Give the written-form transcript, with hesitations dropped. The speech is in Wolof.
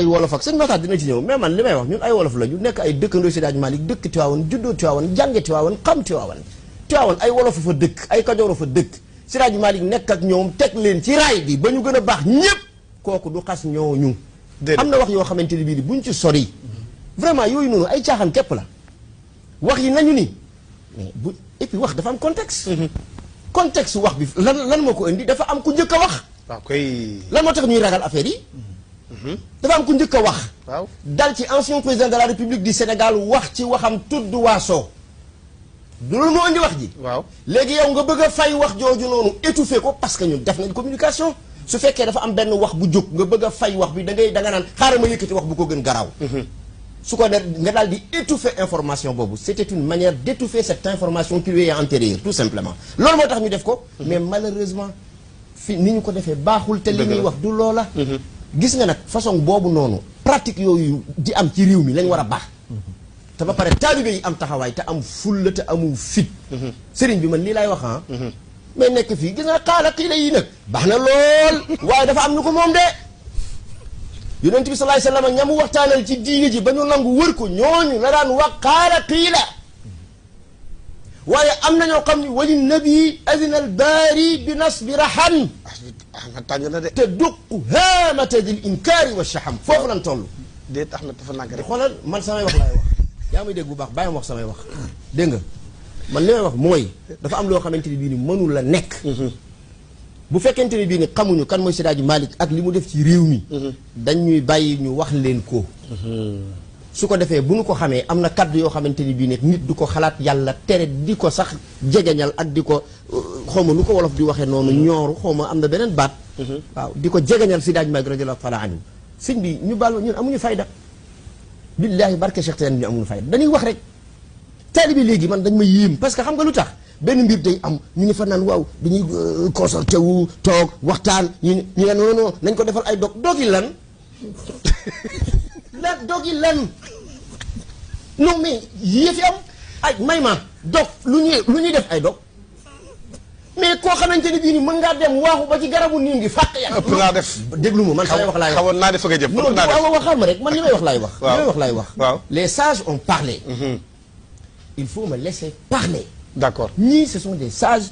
ay wolof ak sëñ Makhtar dina ci ñëw mais man li may wax ñun ay wolof la ñu nekk ay dëkkandoo Seydi Hadji Malick dëkk Tiwaawan juddoo Tiwaawan jànge Tiwaawan xam Tiwaawan ay wolof fa dëkk ay kajoor fa dëkk Seydi Hadji Malick nekk ak ñoom teg leen ci raay bi ba ñu gën a baax ñépp kooku du xas ñooñu am na wax yoo xamante ni bii buñ ci sori vraiment yooyu noonu ay caaxaan képp la wax yi nañu ni mais bu et puis wax dafa am contexte contexte wax bi lan moo ko indi dafa am ku njëkk a wax waaw koy lan moo tax ñuy ragal affaire yi dafa am ku njëkk a wax waaw dal ci ancien président de la République du Sénégal wax ci waxam tudd waaso du loolu moo indi wax ji waaw léegi yow nga bëgg a fay wax jooju noonu étouffé ko parce que ñun def nañ communication su fekkee dafa am benn wax bu jóg nga bëgg a fay wax bi da nga naan xaaral ma yëkkati wax bu ko gën garaaw su ko def nga daal di étouffer information boobu c'était une manière d'étouffer cette information qui lui est antérieure tout simplement loolu moo tax ñu def ko mais malheureusement fi ni ñu ko defee baaxul te li ñuy wax du loola gis nga nag façon boobu noonu pratique yooyu di am ci réew mi lañ war a baax te ba pare taalibe yi am taxawaay te am fulla te amul fit sëriñ bi man lii laay wax ah mais nekk fii gis nga xaala xiila yi nag baax na lool waaye dafa am ñu ko moom de yonent bi sallallahu alayhi wasallam ñamu waxtaanal ci diine ji ba ñu nangu wër ko ñooñu la daan wax xaala xiila waaye am na ñoo xam ni wali nabi adina al baari bi nasbi rahan Ahmed tàng na de te duq haamata dil inkaari wa shaham foofu lan toll déet Ahmed dafa nàgg rek xoolal man samay wax laay wax yaa may dégg bu baax bàyyi ma wax samay wax dégg nga man li may wax mooy dafa am loo xamante ni bii ni mënul la nekk bu fekkente ni bii ni xamuñu kan mooy Seydi Hadji Malick ak li mu def ci réew mi dañuy bàyyi ñu wax leen ko su ko defee bu ñu ko xamee am na kaddu yoo xamante ni bii ne nit du ko xalaat yàlla tere di ko sax jegeñal ak di ko xawma nu ko wolof di waxee noonu ñooru xawma am na beneen baat waaw di ko jegeñal Seydi Hadji Malick radiyallahu taala anhu sëñ bi ñu baal ñun amuñu fayda billaahi barke Cheikh Tidiane ñu amuñu fayda dañuy wax rek taalibe léegi man dañ ma yéem parce que xam nga lu tax benn mbir day am ñu ne fa naan waaw dañuy consulté wu toog waxtaan ñu ne non non nañ ko defal ay dogi lan la dogi lan non mais yëf yi am ay may ma dog lu ñuy def ay dog mais koo xamante ni bii ni mën ngaa dem waaxu ba ci garabu niin gi fàq ya ëpp naa def déglu ma man samay wax laay wax xawoon naa def nga jëm non waaw waxal ma rek man li may wax laay wax li may wax laay wax waaw les sages ont parlé il faut me laisser parler d'accord ñii ce sont des sages